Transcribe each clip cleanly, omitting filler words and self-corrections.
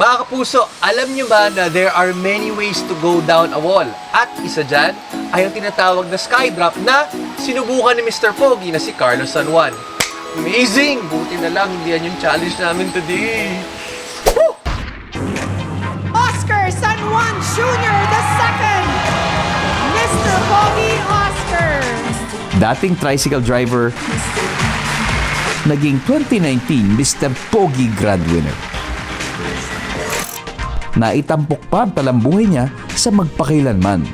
Mga kapuso, alam nyo ba na there are many ways to go down a wall? At isa dyan ay ang tinatawag na skydrop na sinubukan ni Mr. Pogi na si Carlos San Juan. Amazing! Buti na lang, hindi yan yung challenge namin today. Woo! Oscar San Juan Jr. II! Mr. Pogi Oscar! Dating tricycle driver, naging 2019 Mr. Pogi Grand Winner. Naitampok pa ang talambuhay niya sa magpakailanman.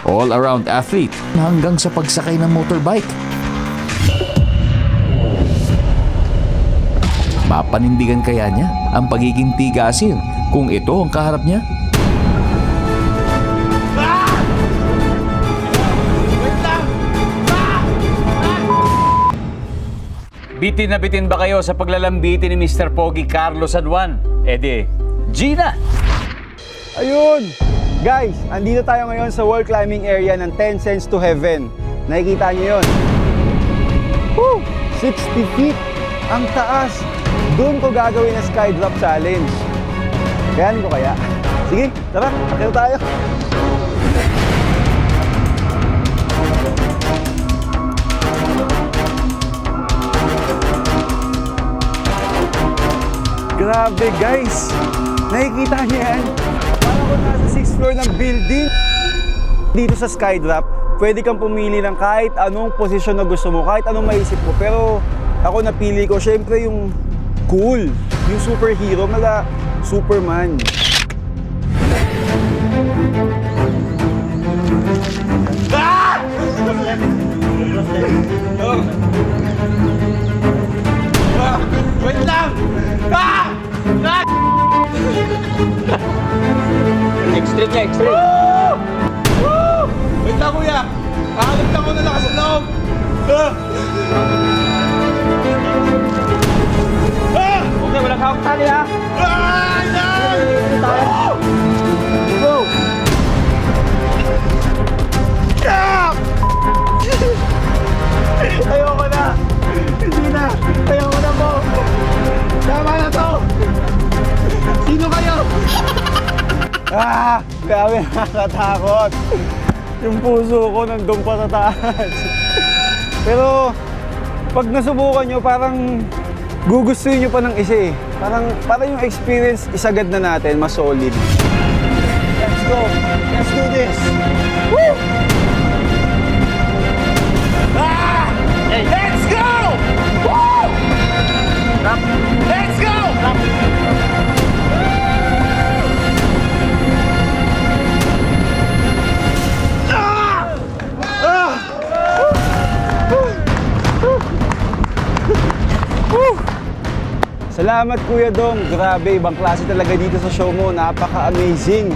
All-around athlete hanggang sa pagsakay ng motorbike. Mapanindigan kaya niya ang pagiging tigasin kung ito ang kaharap niya? Bitin na bitin ba kayo sa paglalambiti ni Mr. Pogi Carlos San Juan? Edi, Gina! Ayun! Guys, andito tayo ngayon sa wall climbing area ng 10 Cents to Heaven. Nakikita niyo yun? Woo! 60 feet! Ang taas! Doon ko gagawin na skydrop challenge. Kayanin ko kaya? Sige, tara, akit tayo! Grabe guys! Nakikita niyo yan? Parang ko nasa 6th floor ng building. Dito sa skydrop, pwede kang pumili ng kahit anong posisyon na gusto mo, kahit anong maisip mo. Pero ako napili ko, syempre yung cool, yung superhero, mala Superman. Wait lang! Extreme niya, extreme! Wait lang, kuya! Kakalap lang ko na lakas sa loob! Okay, walang hawak tali ha! Go! Ayoko na! Hindi na! Ayoko na po! Tama na to! Sino kayo? Grabe nakakatakot! Yung puso ko nandun pa sa taas. Pero pag nasubukan nyo, parang gugustuhin nyo pa ng isa eh. Parang yung experience isagad na natin, mas solid. Let's go! Let's do this! Woo! Let's go! Woo! Let's go! Salamat Kuya Dong, grabe, ibang klase talaga dito sa show mo, napaka-amazing.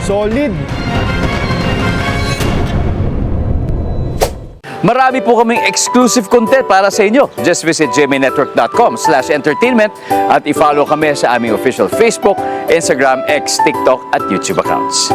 Solid! Marami po kaming exclusive content para sa inyo. Just visit gmnetwork.com/entertainment at i-follow kami sa aming official Facebook, Instagram, X, TikTok at YouTube accounts.